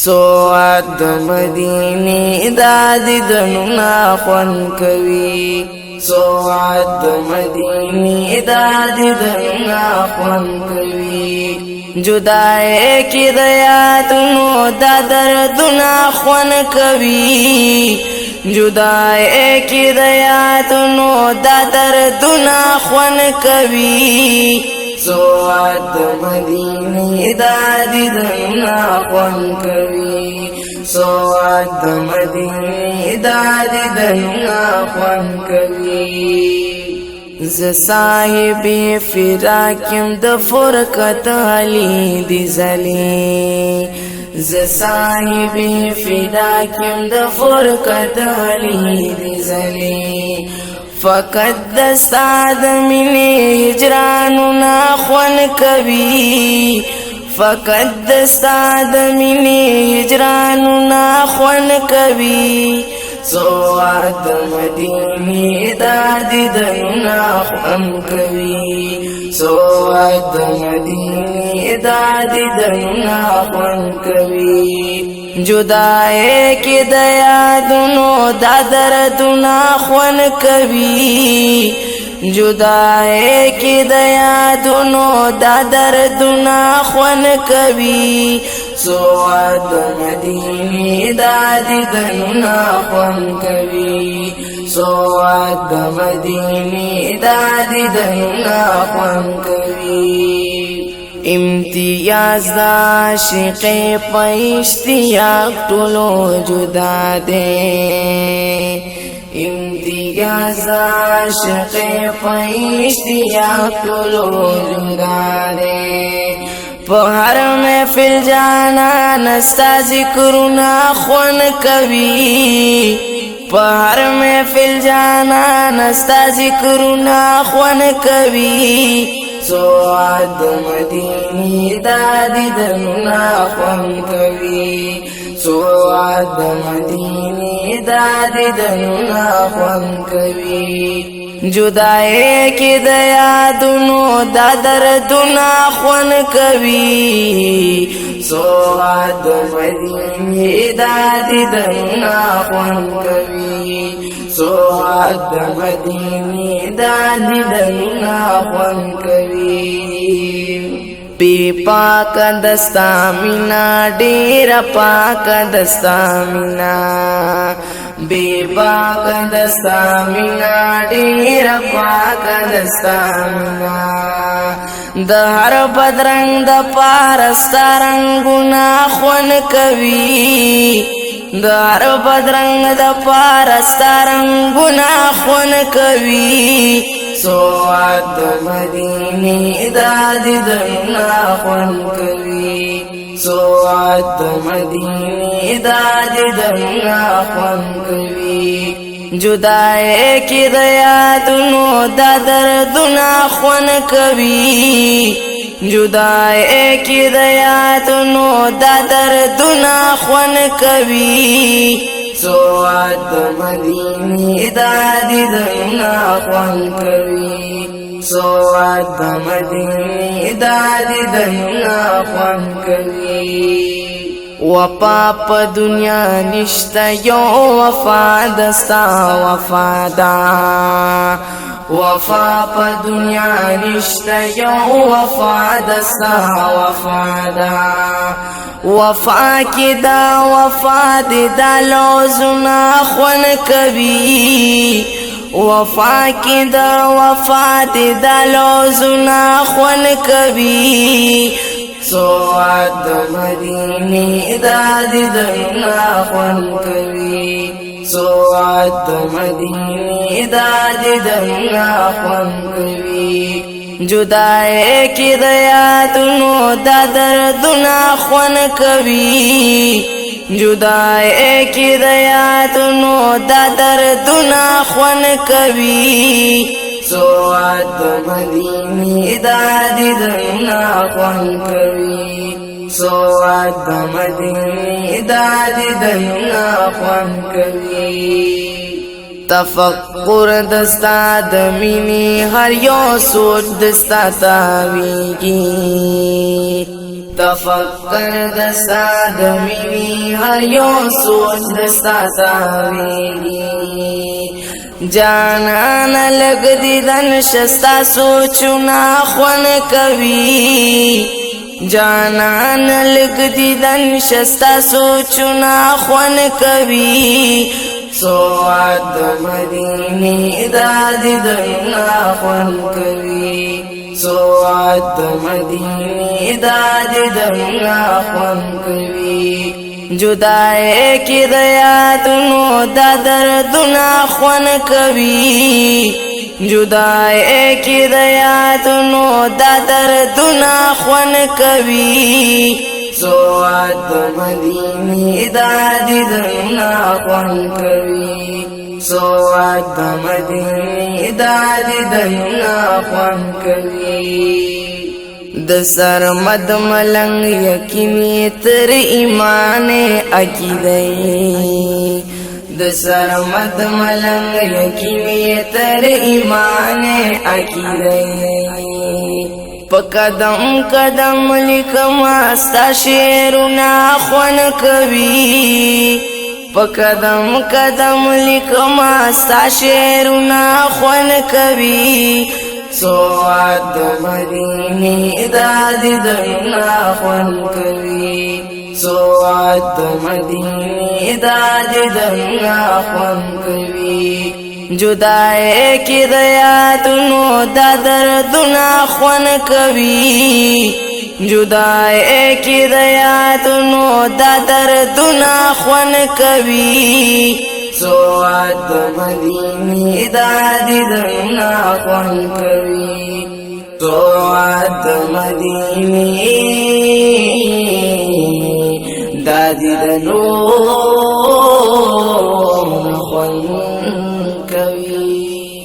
سواد د مدینه د دیدنونه خوند کوي سواد د مدینه د دیدنونه خوند کوي جدای کی د یادونو د دردونه خوند کوي جدای کی د یادونو د دردونه خوند کوي سواد د مدینه د دیدنونه خوند کوي سواد د مدینه د دیدنونه خوند کوي ز صاحب فراقم د فرقت علی دی زلی ز صاحب فراقم د فرقت علی دی زلی فقط دستاد منی هجرانونا خوان کوي فقط دستاد منی هجرانونا خوان کوي سواد مدینه د دیدنونه خوند کوي سواد مدینه د دیدنونه خوند کوي جدای کی د یادونو د دردونه خوند کوي جدای کی د یادونو د دردونه خوند کوي سواد مدینه د دیدنونه خوند کوي سواد مدینه د دیدنونه خوند کوي امتیاز د عاشق په اشتیاق ټولو جدا ده امتیاز د عاشق په اشتیاق ټولو جدا ده په هر محفل جانا نستا ذکرونه خوند کوي په هر محفل جانا نستا ذکرونه خوند کوي سواد مدینه د دیدنونه خوند کوي سواد مدینه د دیدنونه خوند کوي جدای کی د یادونو د دردونه خوند کوي سواد مدینه د دیدنونه خوند کوي سواد مدینه د دیدنونه خوند کوي بی پاک دستا مینا ډیر پاک دستا مینا بی پاک دستا مینا ډیر پاک دستا مینا د هر بدرنګ د پارستا رنگونه خوند کوي د هر بدرنګ د پارستا رنگونه خوند کوي سواد مدینه د دیدنونه خوند کوي سواد مدینه د دیدنونه خوند کوي جدای کی د یادونو د دردونه خوند کوي جدای کی د یادونو د دردونه خوند کوي سواد مدینه د دیدنونه خوند کوي سواد مدینه د دیدنونه خوند کوي وفا په دنیا نشته یو وفا دستا وفا دا وفا په دنیا نشته یو وفا دستا وفا دا وفا کی دا وفا دی دا لوزونه خوند کوي وفا کی دا وفا دی دا لوزونه خوند کوي سواد مدینه د دیدنونه خوند کوي سواد مدینه د دیدنونه خوند کوي جدای کی د یادونو د دردونه خوند کوي جدای کی د یادونو د دردونه خوند کوي سواد مدینه د دیدنونه خوند کوي سواد مدینه د دیدنونه خوند کوي تفکر دستا د مینې هر یو سوچ دستا تاویږي تفکر دستا دمینی هر یو سوچ دستا تاویگی جانان لگ دیدن شستا سوچنا خون کوي جانان لگ دیدن شستا سوچنا خون کوي سواد مدینی دا دیدنا خون کوي سواد مدینی دا دیدنا خون کوي جدائے کی دیاتنو دا دردنا خون کوي جدائے کی دیاتنو دا دردنا خون کوي سواد مدینی دا دیدنا خون کوي سواد مدینی دا دیدنا خون کوي د سرمد ملنگ یقینی تر ایمان عقیدئی د سرمد ملنگ یقینی تر ایمان عقیدئی پا قدم قدم لکم استا شیرنا خون کوي پا قدم قدم لکم استا شیرنا خون کوي سواد مدینی دا دیدنا خون کوي سواد مدینی دا دیدنا خون کوي جدائے کی دیاتنو دا دردنا خون کوي جدائے کی دیاتنو دا دردنا خون کوي سواد مدینی دا دیدنا خون کوي سواد مدینی دا دیدنا خون کوي